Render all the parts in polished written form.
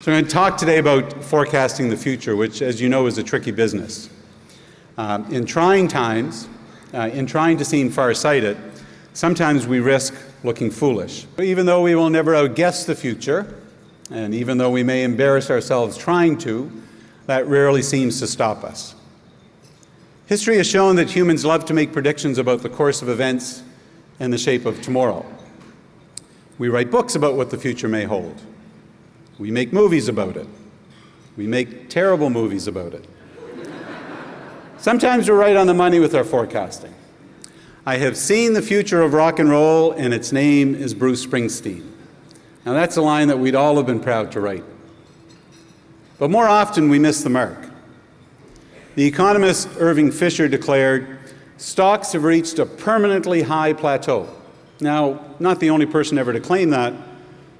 So I'm going to talk today about forecasting the future, which, as you know, is a tricky business. In trying times, in trying to seem far-sighted, sometimes we risk looking foolish. Even though we will never outguess the future, and even though we may embarrass ourselves trying to, that rarely seems to stop us. History has shown that humans love to make predictions about the course of events and the shape of tomorrow. We write books about what the future may hold. We make movies about it. We make terrible movies about it. Sometimes we're right on the money with our forecasting. I have seen the future of rock and roll, and its name is Bruce Springsteen. Now that's a line that we'd all have been proud to write. But more often we miss the mark. The economist Irving Fisher declared, "Stocks have reached a permanently high plateau." Now, not the only person ever to claim that,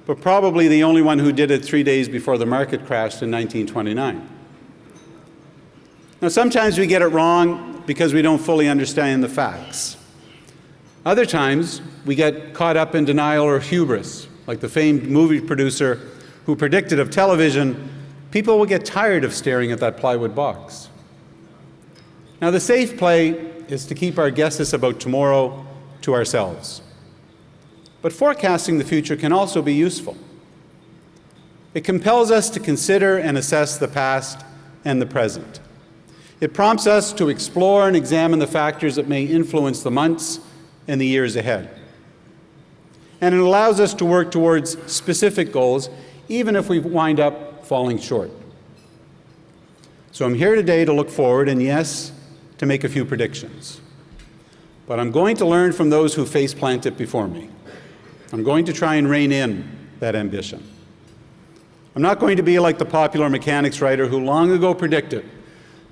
but probably the only one who did it 3 days before the market crashed in 1929. Now, sometimes we get it wrong because we don't fully understand the facts. Other times, we get caught up in denial or hubris, like the famed movie producer who predicted of television, people will get tired of staring at that plywood box. Now, the safe play is to keep our guesses about tomorrow to ourselves. But forecasting the future can also be useful. It compels us to consider and assess the past and the present. It prompts us to explore and examine the factors that may influence the months and the years ahead. And it allows us to work towards specific goals, even if we wind up falling short. So I'm here today to look forward and, yes, to make a few predictions. But I'm going to learn from those who face-plant it before me. I'm going to try and rein in that ambition. I'm not going to be like the popular mechanics writer who long ago predicted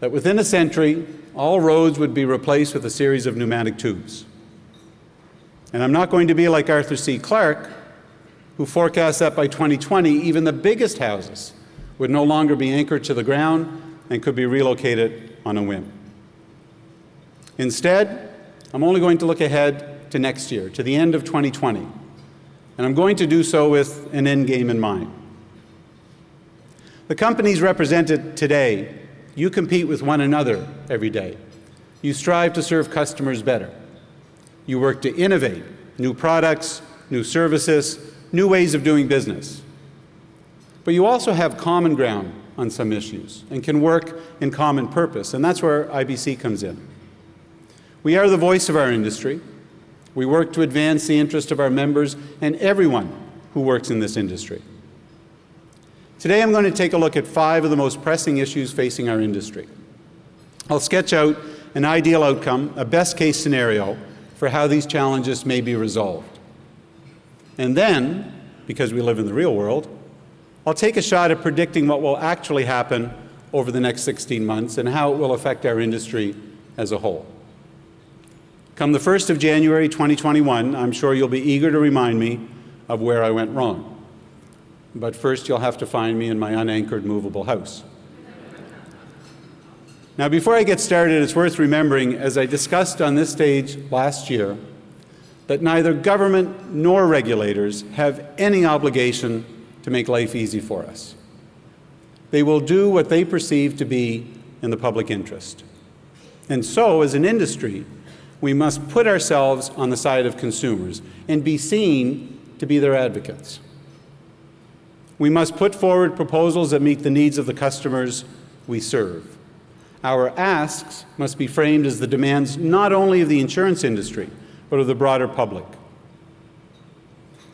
that within a century, all roads would be replaced with a series of pneumatic tubes. And I'm not going to be like Arthur C. Clarke, who forecast that by 2020, even the biggest houses would no longer be anchored to the ground and could be relocated on a whim. Instead, I'm only going to look ahead to next year, to the end of 2020. And I'm going to do so with an end game in mind. The companies represented today, you compete with one another every day. You strive to serve customers better. You work to innovate new products, new services, new ways of doing business. But you also have common ground on some issues and can work in common purpose, and that's where IBC comes in. We are the voice of our industry. We work to advance the interest of our members and everyone who works in this industry. Today I'm going to take a look at 5 of the most pressing issues facing our industry. I'll sketch out an ideal outcome, a best-case scenario for how these challenges may be resolved. And then, because we live in the real world, I'll take a shot at predicting what will actually happen over the next 16 months and how it will affect our industry as a whole. Come the 1st of January 2021, I'm sure you'll be eager to remind me of where I went wrong. But first, you'll have to find me in my unanchored, movable house. Now, before I get started, it's worth remembering, as I discussed on this stage last year, that neither government nor regulators have any obligation to make life easy for us. They will do what they perceive to be in the public interest. And so, as an industry, we must put ourselves on the side of consumers and be seen to be their advocates. We must put forward proposals that meet the needs of the customers we serve. Our asks must be framed as the demands not only of the insurance industry, but of the broader public.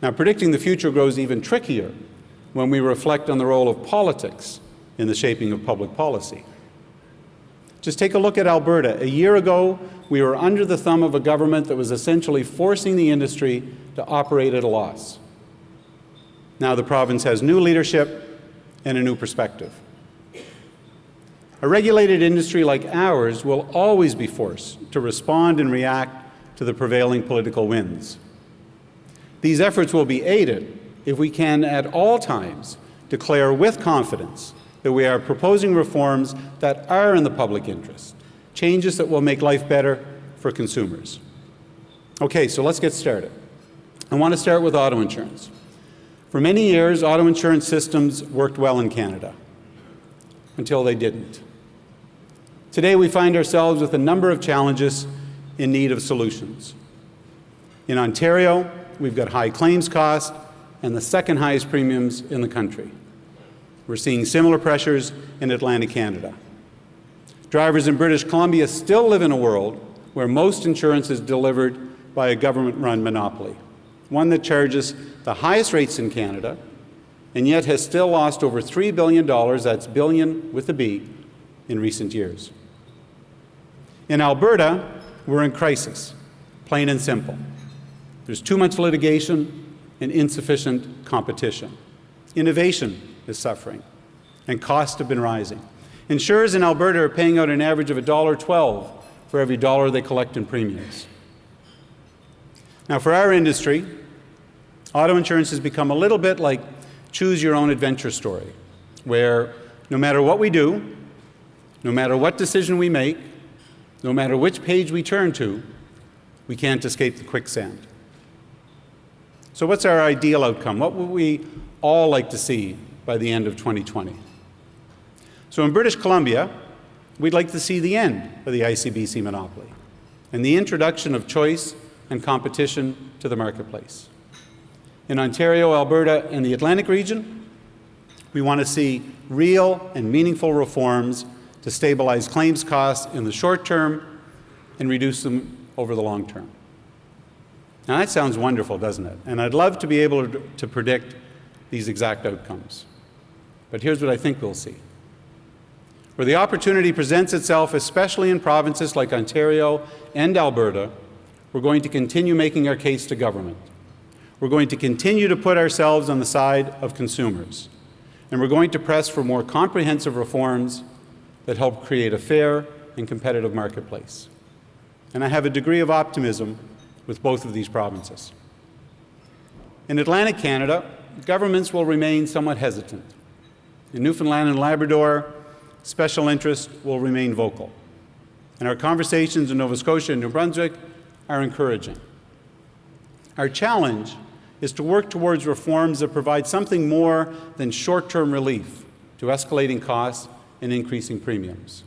Now, predicting the future grows even trickier when we reflect on the role of politics in the shaping of public policy. Just take a look at Alberta. A year ago, we were under the thumb of a government that was essentially forcing the industry to operate at a loss. Now the province has new leadership and a new perspective. A regulated industry like ours will always be forced to respond and react to the prevailing political winds. These efforts will be aided if we can at all times declare with confidence that we are proposing reforms that are in the public interest, changes that will make life better for consumers. Okay, so let's get started. I want to start with auto insurance. For many years, auto insurance systems worked well in Canada, until they didn't. Today, we find ourselves with a number of challenges in need of solutions. In Ontario, we've got high claims costs and the second highest premiums in the country. We're seeing similar pressures in Atlantic Canada. Drivers in British Columbia still live in a world where most insurance is delivered by a government-run monopoly, one that charges the highest rates in Canada and yet has still lost over $3 billion, that's billion with a B, in recent years. In Alberta, we're in crisis, plain and simple. There's too much litigation and insufficient competition. Innovation is suffering, and costs have been rising. Insurers in Alberta are paying out an average of $1.12 for every dollar they collect in premiums. Now, for our industry, auto insurance has become a little bit like choose-your-own-adventure story, where no matter what we do, no matter what decision we make, no matter which page we turn to, we can't escape the quicksand. So what's our ideal outcome? What would we all like to see by the end of 2020? So in British Columbia, we'd like to see the end of the ICBC monopoly and the introduction of choice and competition to the marketplace. In Ontario, Alberta, and the Atlantic region, we want to see real and meaningful reforms to stabilize claims costs in the short term and reduce them over the long term. Now that sounds wonderful, doesn't it? And I'd love to be able to predict these exact outcomes. But here's what I think we'll see. Where the opportunity presents itself, especially in provinces like Ontario and Alberta, we're going to continue making our case to government. We're going to continue to put ourselves on the side of consumers. And we're going to press for more comprehensive reforms that help create a fair and competitive marketplace. And I have a degree of optimism with both of these provinces. In Atlantic Canada, governments will remain somewhat hesitant. In Newfoundland and Labrador, special interests will remain vocal. And our conversations in Nova Scotia and New Brunswick are encouraging. Our challenge is to work towards reforms that provide something more than short-term relief to escalating costs and increasing premiums.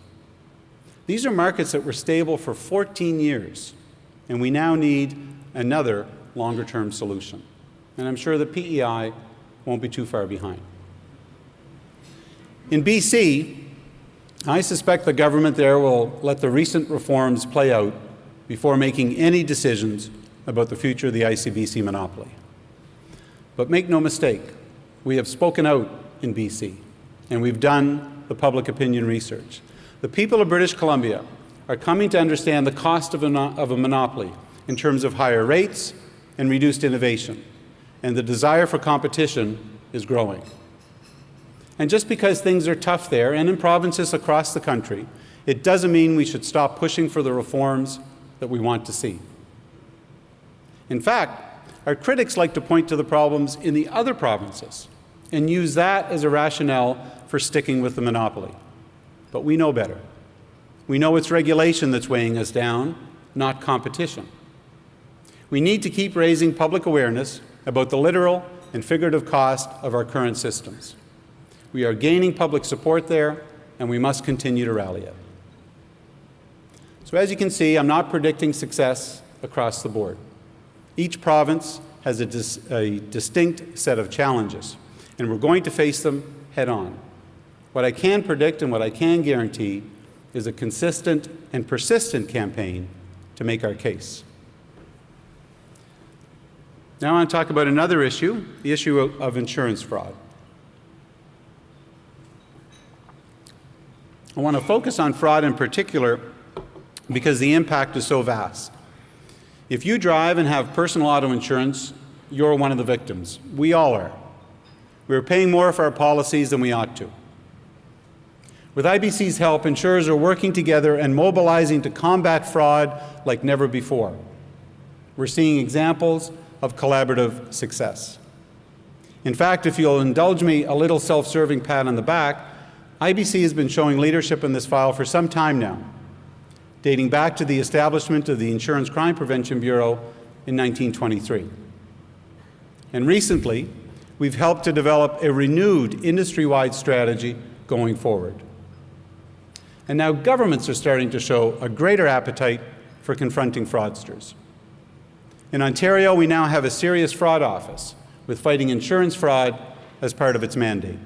These are markets that were stable for 14 years, and we now need another longer-term solution. And I'm sure that PEI won't be too far behind. In BC, I suspect the government there will let the recent reforms play out before making any decisions about the future of the ICBC monopoly. But make no mistake, we have spoken out in BC, and we've done the public opinion research. The people of British Columbia are coming to understand the cost of a monopoly in terms of higher rates and reduced innovation, and the desire for competition is growing. And just because things are tough there and in provinces across the country, it doesn't mean we should stop pushing for the reforms that we want to see. In fact, our critics like to point to the problems in the other provinces and use that as a rationale for sticking with the monopoly. But we know better. We know it's regulation that's weighing us down, not competition. We need to keep raising public awareness about the literal and figurative cost of our current systems. We are gaining public support there, and we must continue to rally it. So as you can see, I'm not predicting success across the board. Each province has a distinct set of challenges, and we're going to face them head on. What I can predict and what I can guarantee is a consistent and persistent campaign to make our case. Now I want to talk about another issue, the issue of insurance fraud. I want to focus on fraud in particular because the impact is so vast. If you drive and have personal auto insurance, you're one of the victims. We all are. We're paying more for our policies than we ought to. With IBC's help, insurers are working together and mobilizing to combat fraud like never before. We're seeing examples of collaborative success. In fact, if you'll indulge me a little self-serving pat on the back, IBC has been showing leadership in this file for some time now, dating back to the establishment of the Insurance Crime Prevention Bureau in 1923. And recently, we've helped to develop a renewed industry-wide strategy going forward. And now governments are starting to show a greater appetite for confronting fraudsters. In Ontario, we now have a serious fraud office with fighting insurance fraud as part of its mandate.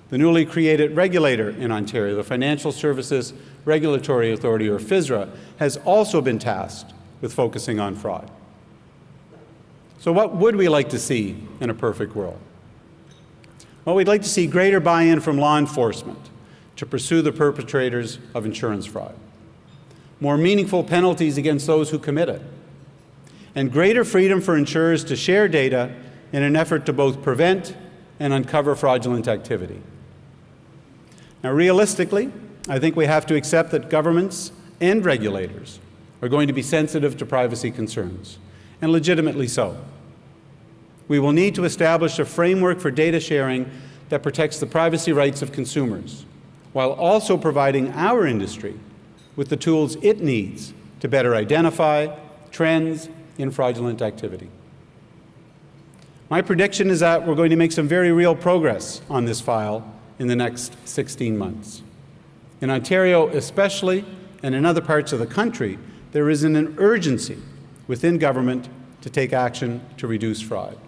The newly created regulator in Ontario, the Financial Services Regulatory Authority, or FSRA, has also been tasked with focusing on fraud. So what would we like to see in a perfect world? Well, we'd like to see greater buy-in from law enforcement to pursue the perpetrators of insurance fraud, more meaningful penalties against those who commit it, and greater freedom for insurers to share data in an effort to both prevent and uncover fraudulent activity. Now, realistically, I think we have to accept that governments and regulators are going to be sensitive to privacy concerns, and legitimately so. We will need to establish a framework for data sharing that protects the privacy rights of consumers, while also providing our industry with the tools it needs to better identify trends in fraudulent activity. My prediction is that we're going to make some very real progress on this file in the next 16 months. In Ontario especially, and in other parts of the country, there is an urgency within government to take action to reduce fraud.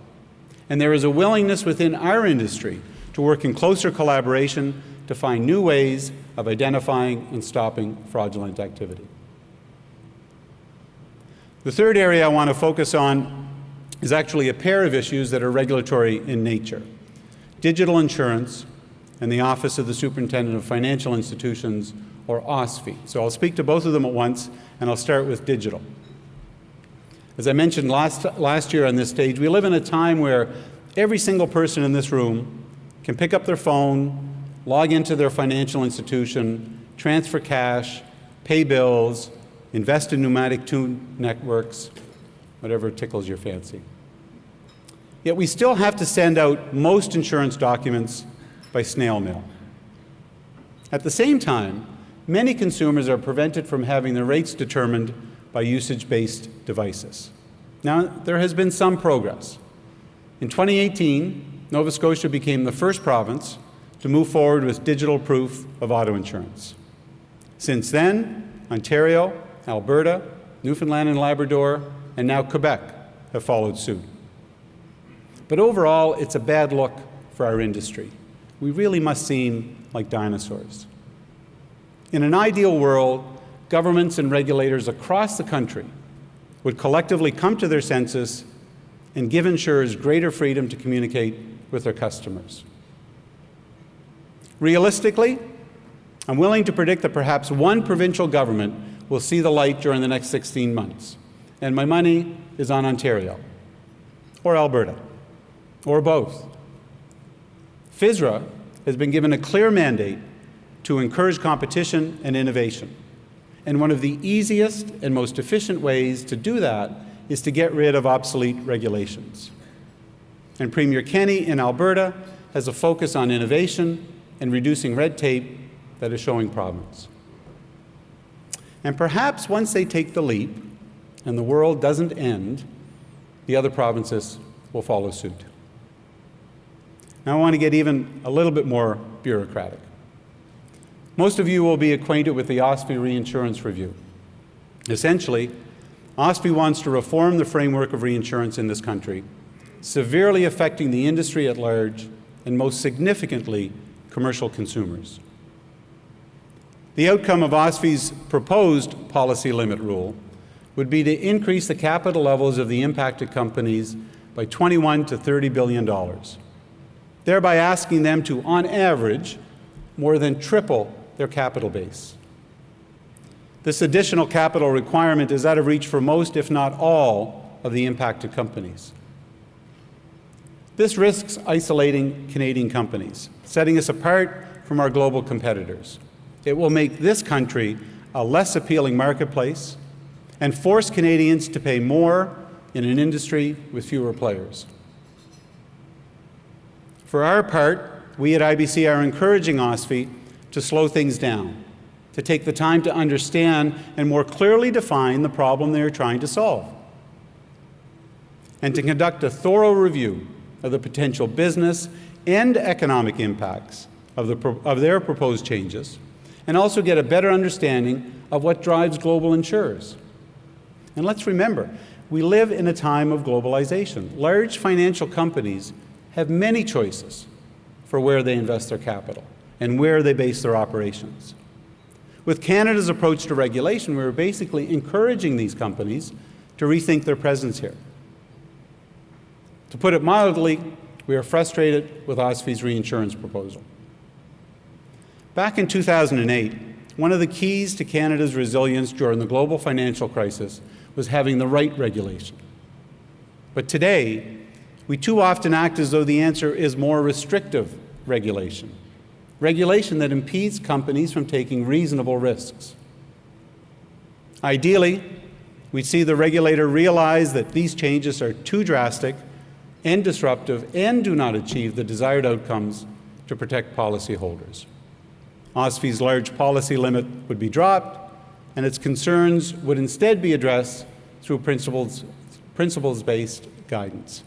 And there is a willingness within our industry to work in closer collaboration to find new ways of identifying and stopping fraudulent activity. The third area I want to focus on is actually a pair of issues that are regulatory in nature: digital insurance and the Office of the Superintendent of Financial Institutions, or OSFI. So I'll speak to both of them at once, and I'll start with digital. As I mentioned last year on this stage, we live in a time where every single person in this room can pick up their phone, log into their financial institution, transfer cash, pay bills, invest in pneumatic tune networks, whatever tickles your fancy. Yet we still have to send out most insurance documents by snail mail. At the same time, many consumers are prevented from having their rates determined by usage-based devices. Now, there has been some progress. In 2018, Nova Scotia became the first province to move forward with digital proof of auto insurance. Since then, Ontario, Alberta, Newfoundland and Labrador, and now Quebec have followed suit. But overall, it's a bad look for our industry. We really must seem like dinosaurs. In an ideal world, governments and regulators across the country would collectively come to their senses and give insurers greater freedom to communicate with their customers. Realistically, I'm willing to predict that perhaps one provincial government will see the light during the next 16 months, and my money is on Ontario, or Alberta, or both. FSRA has been given a clear mandate to encourage competition and innovation. And one of the easiest and most efficient ways to do that is to get rid of obsolete regulations. And Premier Kenney in Alberta has a focus on innovation and reducing red tape that is showing promise. And perhaps once they take the leap and the world doesn't end, the other provinces will follow suit. Now I want to get even a little bit more bureaucratic. Most of you will be acquainted with the OSFI Reinsurance Review. Essentially, OSFI wants to reform the framework of reinsurance in this country, severely affecting the industry at large and most significantly, commercial consumers. The outcome of OSFI's proposed policy limit rule would be to increase the capital levels of the impacted companies by $21 to $30 billion, thereby asking them to, on average, more than triple their capital base. This additional capital requirement is out of reach for most, if not all, of the impacted companies. This risks isolating Canadian companies, setting us apart from our global competitors. It will make this country a less appealing marketplace and force Canadians to pay more in an industry with fewer players. For our part, we at IBC are encouraging OSFI to slow things down, to take the time to understand and more clearly define the problem they are trying to solve, and to conduct a thorough review of the potential business and economic impacts of their proposed changes, and also get a better understanding of what drives global insurers. And let's remember, we live in a time of globalization. Large financial companies have many choices for where they invest their capital and where they base their operations. With Canada's approach to regulation, we were basically encouraging these companies to rethink their presence here. To put it mildly, we are frustrated with OSFI's reinsurance proposal. Back in 2008, one of the keys to Canada's resilience during the global financial crisis was having the right regulation. But today, we too often act as though the answer is more restrictive regulation. Regulation that impedes companies from taking reasonable risks. Ideally, we see the regulator realize that these changes are too drastic and disruptive and do not achieve the desired outcomes to protect policyholders. OSFI's large policy limit would be dropped, and its concerns would instead be addressed through principles-based guidance.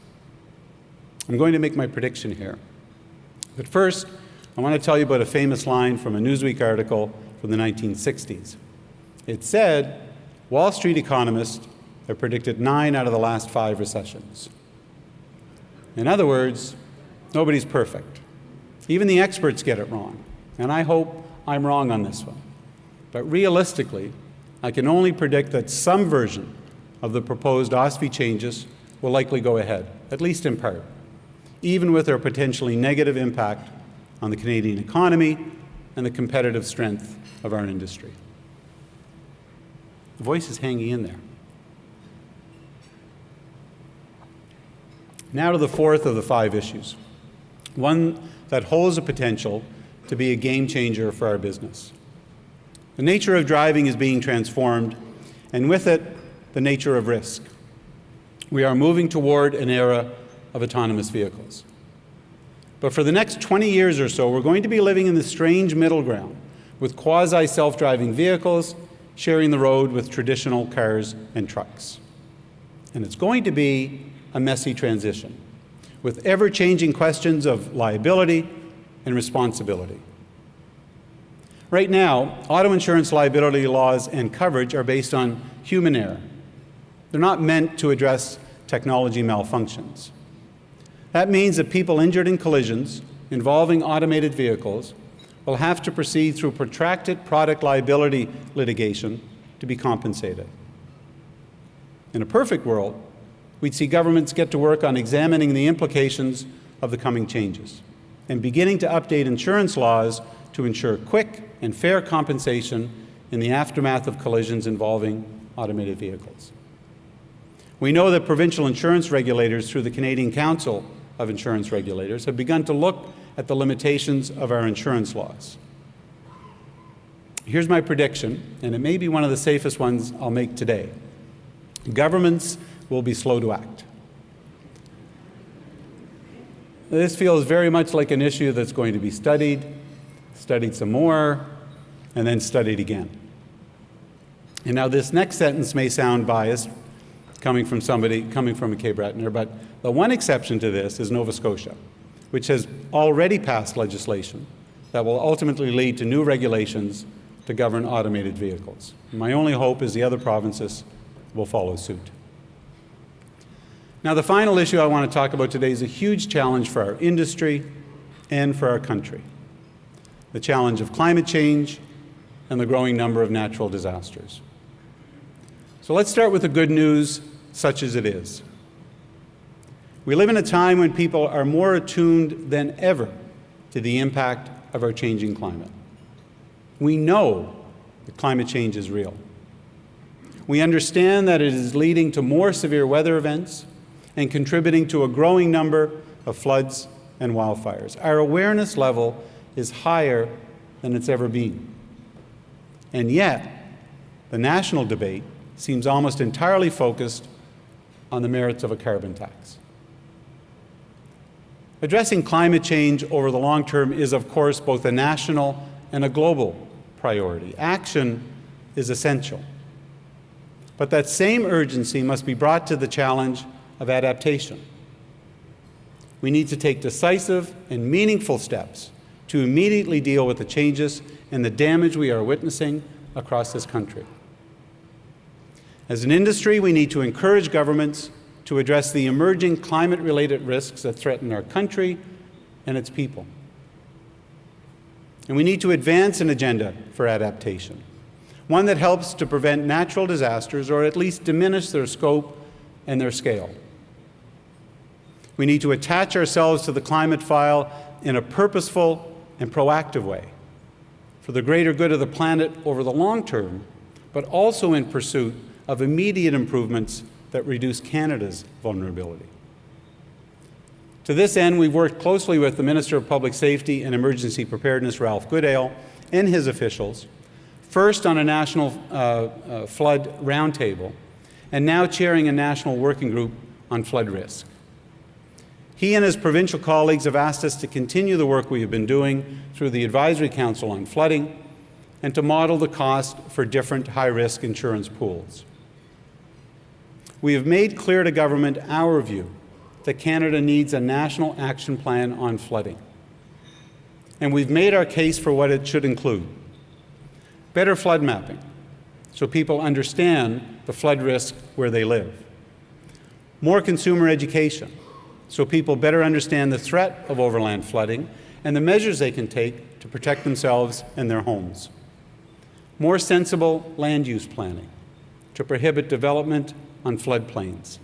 I'm going to make my prediction here. But first, I want to tell you about a famous line from a Newsweek article from the 1960s. It said, Wall Street economists have predicted 9 out of the last 5 recessions. In other words, nobody's perfect. Even the experts get it wrong, and I hope I'm wrong on this one. But realistically, I can only predict that some version of the proposed OSFI changes will likely go ahead, at least in part, even with their potentially negative impact on the Canadian economy and the competitive strength of our industry. The voice is hanging in there. Now to the fourth of the 5 issues, one that holds the potential to be a game changer for our business. The nature of driving is being transformed, and with it, the nature of risk. We are moving toward an era of autonomous vehicles. But for the next 20 years or so, we're going to be living in the strange middle ground with quasi-self-driving vehicles sharing the road with traditional cars and trucks. And it's going to be a messy transition with ever-changing questions of liability and responsibility. Right now, auto insurance liability laws and coverage are based on human error. They're not meant to address technology malfunctions. That means that people injured in collisions involving automated vehicles will have to proceed through protracted product liability litigation to be compensated. In a perfect world, we'd see governments get to work on examining the implications of the coming changes and beginning to update insurance laws to ensure quick and fair compensation in the aftermath of collisions involving automated vehicles. We know that provincial insurance regulators through the Canadian Council of Insurance Regulators have begun to look at the limitations of our insurance laws. Here's my prediction, and it may be one of the safest ones I'll make today. Governments will be slow to act. This feels very much like an issue that's going to be studied some more, and then studied again. And now this next sentence may sound biased, coming from a K-Brettoner, but the one exception to this is Nova Scotia, which has already passed legislation that will ultimately lead to new regulations to govern automated vehicles. My only hope is the other provinces will follow suit. Now, the final issue I want to talk about today is a huge challenge for our industry and for our country. The challenge of climate change and the growing number of natural disasters. So let's start with the good news, such as it is. We live in a time when people are more attuned than ever to the impact of our changing climate. We know that climate change is real. We understand that it is leading to more severe weather events and contributing to a growing number of floods and wildfires. Our awareness level is higher than it's ever been. And yet, the national debate seems almost entirely focused on the merits of a carbon tax. Addressing climate change over the long term is, of course, both a national and a global priority. Action is essential. But that same urgency must be brought to the challenge of adaptation. we need to take decisive and meaningful steps to immediately deal with the changes and the damage we are witnessing across this country. As an industry, we need to encourage governments to address the emerging climate-related risks that threaten our country and its people. And we need to advance an agenda for adaptation, one that helps to prevent natural disasters or at least diminish their scope and their scale. We need to attach ourselves to the climate file in a purposeful and proactive way for the greater good of the planet over the long term, but also in pursuit of immediate improvements that reduce Canada's vulnerability. To this end, we've worked closely with the Minister of Public Safety and Emergency Preparedness, Ralph Goodale, and his officials, first on a national flood roundtable, and now chairing a national working group on flood risk. He and his provincial colleagues have asked us to continue the work we have been doing through the Advisory Council on Flooding and to model the cost for different high-risk insurance pools. We have made clear to government our view that Canada needs a national action plan on flooding. And we've made our case for what it should include. Better flood mapping, so people understand the flood risk where they live. More consumer education, so people better understand the threat of overland flooding and the measures they can take to protect themselves and their homes. More sensible land use planning to prohibit development on floodplains.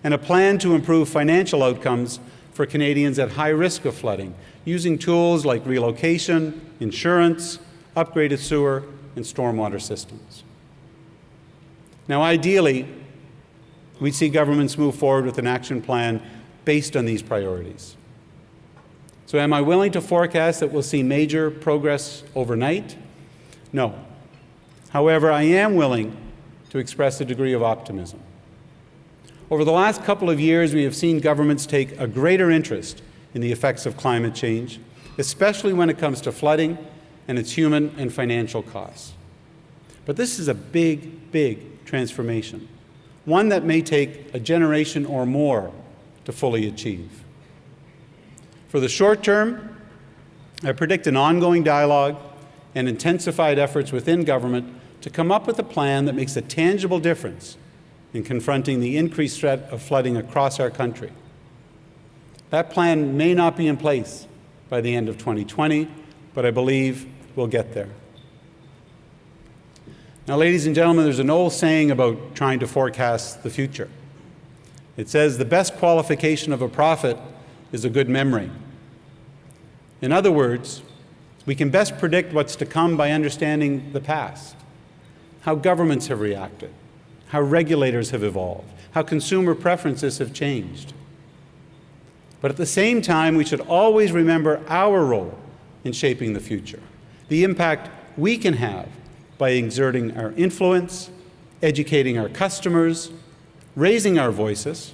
And a plan to improve financial outcomes for Canadians at high risk of flooding, using tools like relocation, insurance, upgraded sewer, and stormwater systems. Now, ideally, we'd see governments move forward with an action plan based on these priorities. So am I willing to forecast that we'll see major progress overnight? No. However, I am willing to express a degree of optimism. Over the last couple of years, we have seen governments take a greater interest in the effects of climate change, especially when it comes to flooding and its human and financial costs. But this is a big, big transformation, one that may take a generation or more to fully achieve. For the short term, I predict an ongoing dialogue and intensified efforts within government to come up with a plan that makes a tangible difference in confronting the increased threat of flooding across our country. That plan may not be in place by the end of 2020, but I believe we'll get there. Now, ladies and gentlemen, there's an old saying about trying to forecast the future. It says the best qualification of a prophet is a good memory. In other words, we can best predict what's to come by understanding the past, how governments have reacted, how regulators have evolved, how consumer preferences have changed. But at the same time, we should always remember our role in shaping the future, the impact we can have by exerting our influence, educating our customers, raising our voices,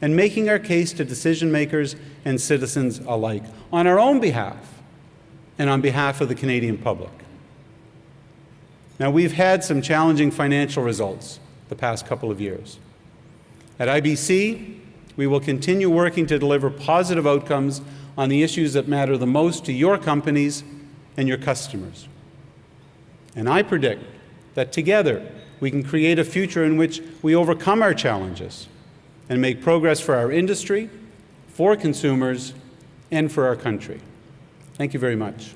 and making our case to decision makers and citizens alike on our own behalf and on behalf of the Canadian public. Now, we've had some challenging financial results the past couple of years. At IBC, we will continue working to deliver positive outcomes on the issues that matter the most to your companies and your customers. And I predict that together we can create a future in which we overcome our challenges and make progress for our industry, for consumers, and for our country. Thank you very much.